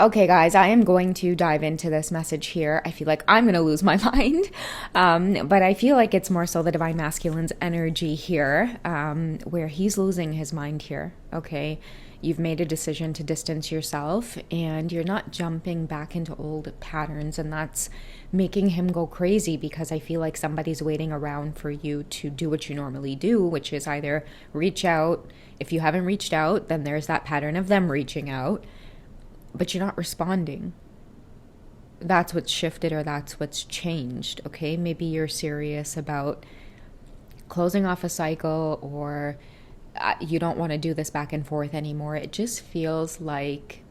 Okay, guys, I am going to dive into this message here. I feel like I'm going to lose my mind, but I feel like it's more so the Divine Masculine's energy here, where he's losing his mind here, okay? You've made a decision to distance yourself, and you're not jumping back into old patterns, and that's making him go crazy because I feel like somebody's waiting around for you to do what you normally do, which is either reach out. If you haven't reached out, then there's that pattern of them reaching out, but you're not responding. That's what's shifted, or that's what's changed, okay? Maybe you're serious about closing off a cycle, or you don't want to do this back and forth anymore. It just feels like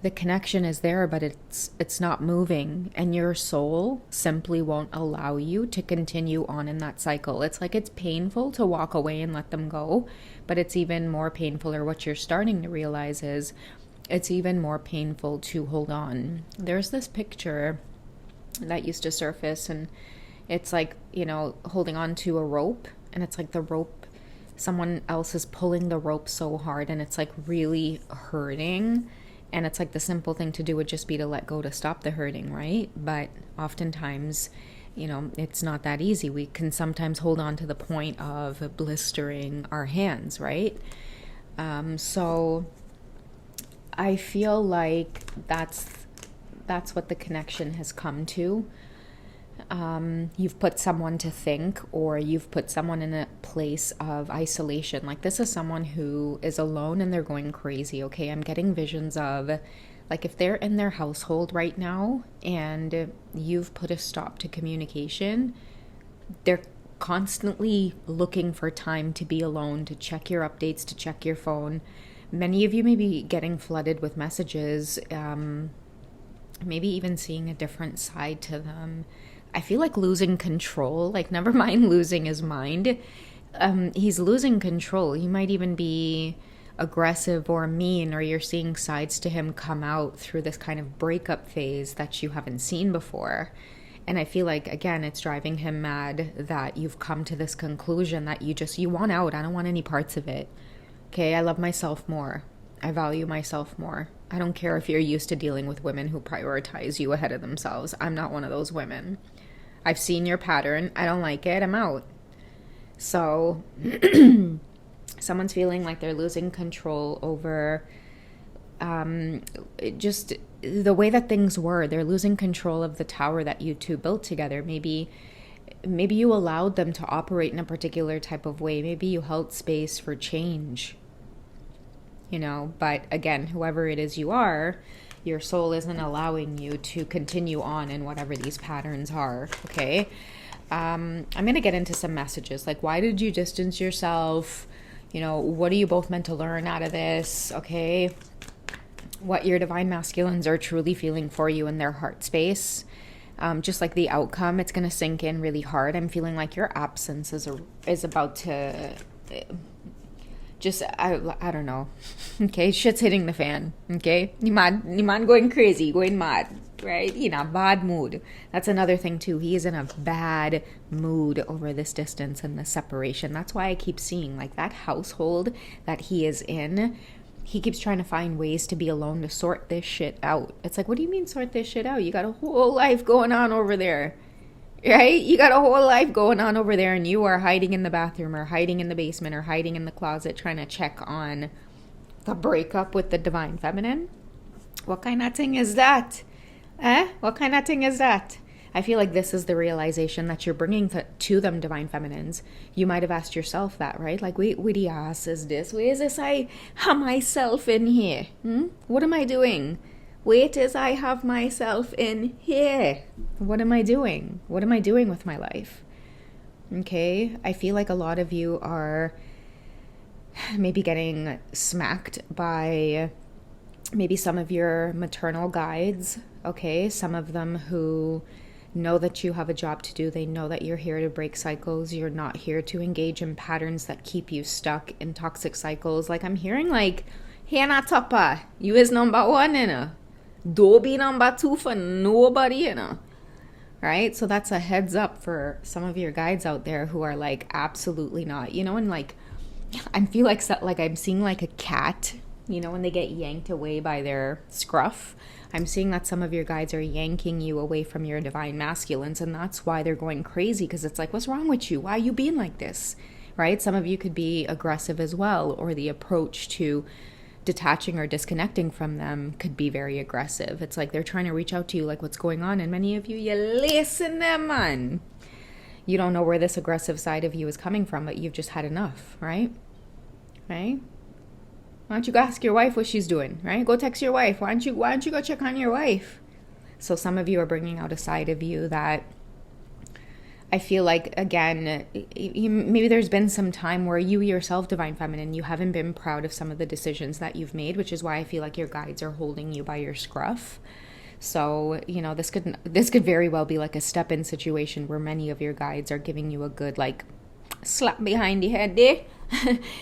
the connection is there, but it's not moving, and your soul simply won't allow you to continue on in that cycle. It's like it's painful to walk away and let them go, but it's even more painful, or what you're starting to realize is it's even more painful to hold on. There's this picture that used to surface, and it's like, holding on to a rope, and it's like the rope, someone else is pulling the rope so hard, and it's like really hurting. And it's like the simple thing to do would just be to let go to stop the hurting, right? But oftentimes, it's not that easy. We can sometimes hold on to the point of blistering our hands, right? So I feel like that's what the connection has come to. You've put someone to think, or you've put someone in a place of isolation. Like, this is someone who is alone and they're going crazy, okay? I'm getting visions of, like, if they're in their household right now and you've put a stop to communication, they're constantly looking for time to be alone, to check your updates, to check your phone. Many of you may be getting flooded with messages, maybe even seeing a different side to them. I feel like losing control, like, never mind losing his mind. He's losing control. He might even be aggressive or mean, or you're seeing sides to him come out through this kind of breakup phase that you haven't seen before. And I feel like, again, it's driving him mad that you've come to this conclusion that you want out. I don't want any parts of it. Okay, I love myself more. I value myself more. I don't care if you're used to dealing with women who prioritize you ahead of themselves. I'm not one of those women. I've seen your pattern. I don't like it. I'm out. So someone's feeling like they're losing control over just the way that things were. They're losing control of the tower that you two built together. Maybe you allowed them to operate in a particular type of way. Maybe you held space for change. But again, whoever it is you are, your soul isn't allowing you to continue on in whatever these patterns are, okay? I'm going to get into some messages, like, why did you distance yourself? What are you both meant to learn out of this, okay? What your divine masculines are truly feeling for you in their heart space. Just like the outcome, it's going to sink in really hard. I'm feeling like your absence is about to... I don't know. Okay, shit's hitting the fan. Okay, you man going crazy, going mad, right? Bad mood. That's another thing too. He is in a bad mood over this distance and the separation. That's why I keep seeing, like, that household that he is in. He keeps trying to find ways to be alone to sort this shit out. It's like, what do you mean sort this shit out? You got a whole life going on over there. Right? You got a whole life going on over there, and you are hiding in the bathroom, or hiding in the basement, or hiding in the closet, trying to check on the breakup with the divine feminine. What kind of thing is that? What kind of thing is that? I feel like this is the realization that you're bringing to them, divine feminines. You might have asked yourself that, right? Like, wait, what the ass is this? Where is this? I have myself in here. What am I doing? Wait as I have myself in here. What am I doing? What am I doing with my life? Okay, I feel like a lot of you are maybe getting smacked by maybe some of your maternal guides, okay? Some of them who know that you have a job to do. They know that you're here to break cycles. You're not here to engage in patterns that keep you stuck in toxic cycles. Like, I'm hearing, like, hey, na topper, you is number one, don't be number two for nobody, right? So that's a heads up for some of your guides out there who are like, absolutely not, and like, I feel like I'm seeing like a cat You know, when they get yanked away by their scruff, I'm seeing that some of your guides are yanking you away from your divine masculines, and that's why they're going crazy, because it's like, what's wrong with you? Why are you being like this? Right? Some of you could be aggressive as well, or the approach to detaching or disconnecting from them could be very aggressive. It's like they're trying to reach out to you, like, what's going on? And many of you, you listen them on. You don't know where this aggressive side of you is coming from, but you've just had enough, right? Right? Why don't you go ask your wife what she's doing, right? Go text your wife. Why don't you go check on your wife? So some of you are bringing out a side of you that I feel like, again, maybe there's been some time where you yourself, Divine Feminine, you haven't been proud of some of the decisions that you've made, which is why I feel like your guides are holding you by your scruff. So, you know, this could very well be like a step-in situation where many of your guides are giving you a good, like, slap behind the head there.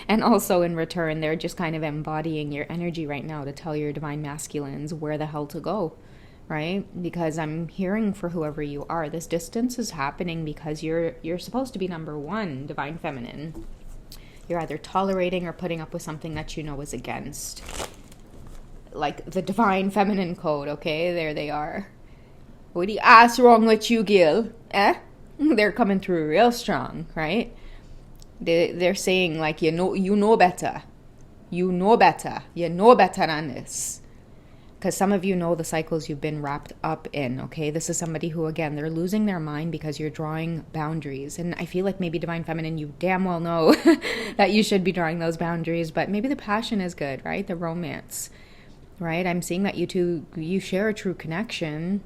And also in return, they're just kind of embodying your energy right now to tell your divine masculines where the hell to go, right? Because I'm hearing, for whoever you are, this distance is happening because you're supposed to be number one, Divine Feminine. You're either tolerating or putting up with something that you know is against. Like the Divine Feminine code, okay? There they are. What the ass wrong with you, Gil? Eh? They're coming through real strong, right? They're saying, like, you know better. You know better. You know better than this. Because some of you know the cycles you've been wrapped up in, okay? This is somebody who, again, they're losing their mind because you're drawing boundaries. And I feel like maybe Divine Feminine, you damn well know that you should be drawing those boundaries. But maybe the passion is good, right? The romance, right? I'm seeing that you share a true connection.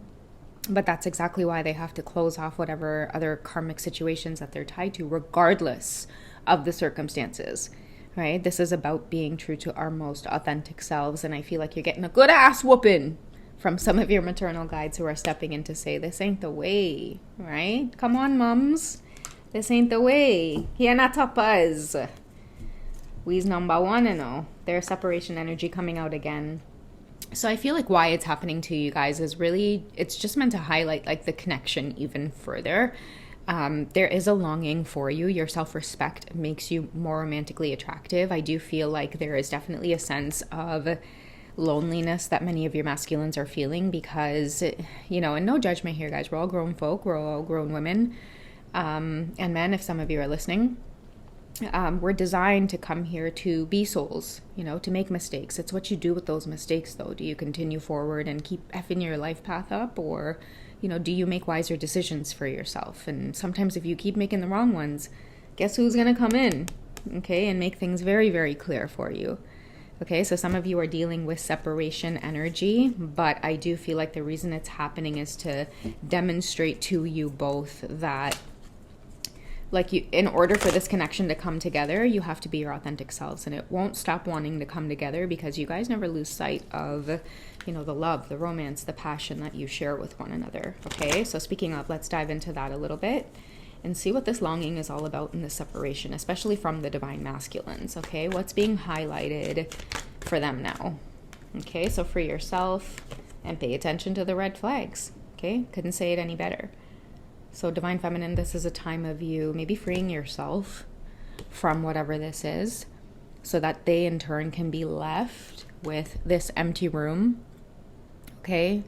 But that's exactly why they have to close off whatever other karmic situations that they're tied to, regardless of the circumstances, right? This is about being true to our most authentic selves. And I feel like you're getting a good ass whooping from some of your maternal guides who are stepping in to say, this ain't the way, right? Come on, mums. This ain't the way. Here not up us. We's number one and all. There's separation energy coming out again. So I feel like why it's happening to you guys is really, it's just meant to highlight like the connection even further. There is a longing for you. Your self-respect makes you more romantically attractive. I do feel like there is definitely a sense of loneliness that many of your masculines are feeling because, you know, and no judgment here, guys. We're all grown folk. We're all grown women. And men, if some of you are listening. We're designed to come here to be souls, you know, to make mistakes. It's what you do with those mistakes, though. Do you continue forward and keep effing your life path up? Or, you know, do you make wiser decisions for yourself? And sometimes if you keep making the wrong ones, guess who's going to come in, okay, and make things very, very clear for you. Okay, so some of you are dealing with separation energy, but I do feel like the reason it's happening is to demonstrate to you both that, like, you, in order for this connection to come together, you have to be your authentic selves, and it won't stop wanting to come together because you guys never lose sight of, you know, the love, the romance, the passion that you share with one another. Okay, so speaking of, let's dive into that a little bit and see what this longing is all about in this separation, especially from the divine masculines. Okay, what's being highlighted for them now? Okay, so for yourself, and pay attention to the red flags. Okay, couldn't say it any better. So Divine Feminine, this is a time of you maybe freeing yourself from whatever this is so that they in turn can be left with this empty room. Okay?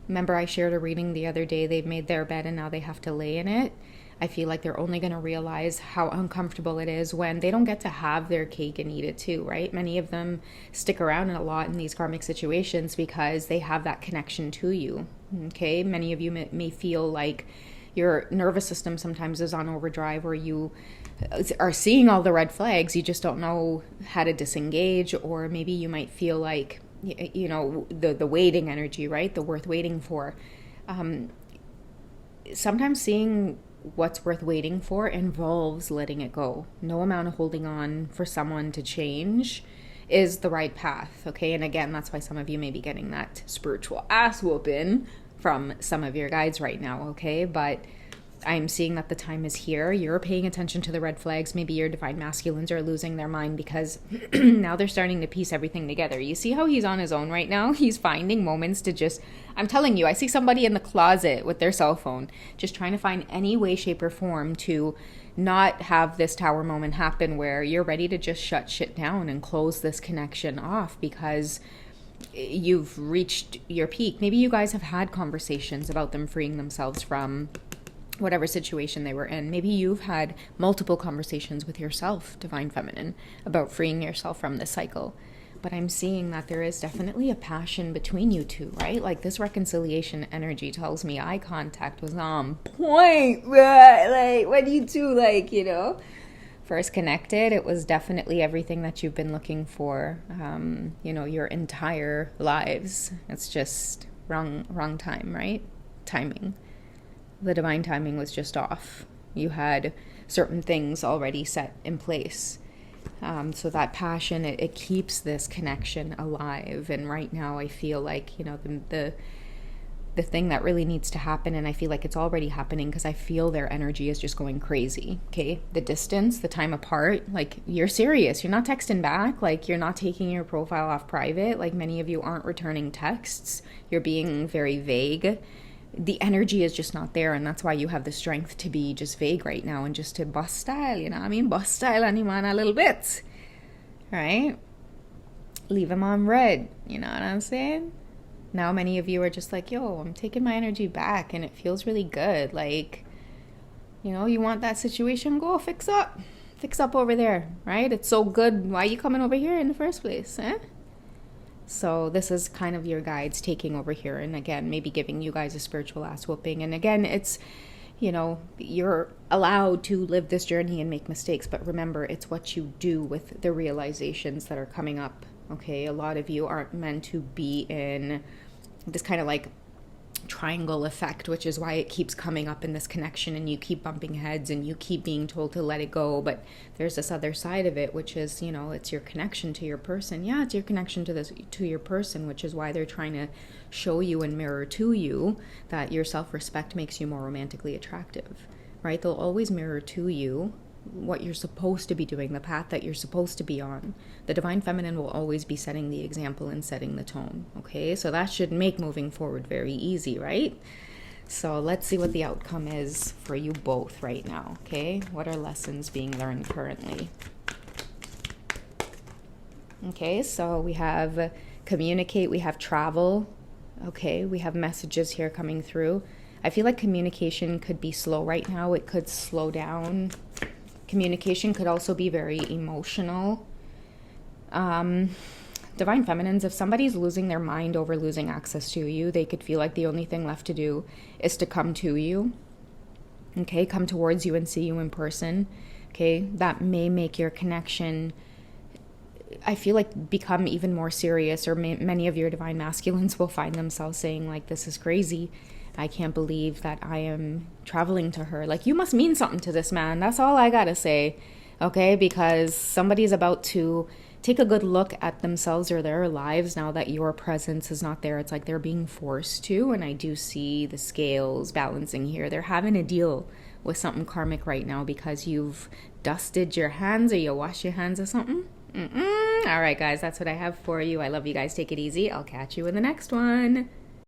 Remember I shared a reading the other day. They've made their bed and now they have to lay in it. I feel like they're only going to realize how uncomfortable it is when they don't get to have their cake and eat it too, right? Many of them stick around a lot in these karmic situations because they have that connection to you. Okay? Many of you may feel like your nervous system sometimes is on overdrive or you are seeing all the red flags. You just don't know how to disengage, or maybe you might feel like, you know, the waiting energy, right? The worth waiting for. Sometimes seeing what's worth waiting for involves letting it go. No amount of holding on for someone to change is the right path, okay? And again, that's why some of you may be getting that spiritual ass whooping from some of your guides right now, okay? But I'm seeing that the time is here. You're paying attention to the red flags. Maybe your divine masculines are losing their mind because now they're starting to piece everything together. You see how he's on his own right now? He's finding moments to just, I'm telling you, I see somebody in the closet with their cell phone just trying to find any way, shape, or form to not have this tower moment happen where you're ready to just shut shit down and close this connection off because you've reached your peak. Maybe you guys have had conversations about them freeing themselves from whatever situation they were in. Maybe you've had multiple conversations with yourself, Divine Feminine, about freeing yourself from this cycle. But I'm seeing that there is definitely a passion between you two, right? Like this reconciliation energy tells me eye contact was on point. Like when you two, like, you know, first connected, it was definitely everything that you've been looking for, you know, your entire lives. It's just wrong time, right? Timing. The divine timing was just off. You had certain things already set in place. So that passion, it keeps this connection alive. And right now I feel like, you know, the thing that really needs to happen, and I feel like it's already happening because I feel their energy is just going crazy, okay? The distance, the time apart, like you're serious. You're not texting back. Like you're not taking your profile off private. Like many of you aren't returning texts. You're being very vague. The energy is just not there, and that's why you have the strength to be just vague right now and just to bust style, you know what I mean? Bust style on man a little bit, right? Leave him on red, you know what I'm saying? Now many of you are just like, yo, I'm taking my energy back and it feels really good. Like, you know, you want that situation, go fix up over there, right? It's so good. Why are you coming over here in the first place, eh? So this is kind of your guides taking over here, and again, maybe giving you guys a spiritual ass whooping. And again, it's, you know, you're allowed to live this journey and make mistakes, but remember, it's what you do with the realizations that are coming up, okay? A lot of you aren't meant to be in this kind of like triangle effect, which is why it keeps coming up in this connection and you keep bumping heads and you keep being told to let it go. But there's this other side of it, which is, you know, it's your connection to your person. Yeah, it's your connection to your person, which is why they're trying to show you and mirror to you that your self-respect makes you more romantically attractive, right? They'll always mirror to you what you're supposed to be doing, the path that you're supposed to be on. The Divine Feminine will always be setting the example and setting the tone, okay? So that should make moving forward very easy, right? So let's see what the outcome is for you both right now, okay? What are lessons being learned currently? Okay, so we have communicate, we have travel, okay? We have messages here coming through. I feel like communication could be slow right now. It could slow down. Communication could also be very emotional. Divine Feminines, if somebody's losing their mind over losing access to you, they could feel like the only thing left to do is to come to you. Okay, come towards you and see you in person. Okay, that may make your connection, I feel like, become even more serious, or many of your Divine Masculines will find themselves saying like, this is crazy. I can't believe that I am traveling to her. Like, you must mean something to this man. That's all I gotta say, okay? Because somebody's about to take a good look at themselves or their lives now that your presence is not there. It's like they're being forced to, and I do see the scales balancing here. They're having to deal with something karmic right now because you've dusted your hands or you wash your hands or something. All right, guys, that's what I have for you. I love you guys. Take it easy. I'll catch you in the next one.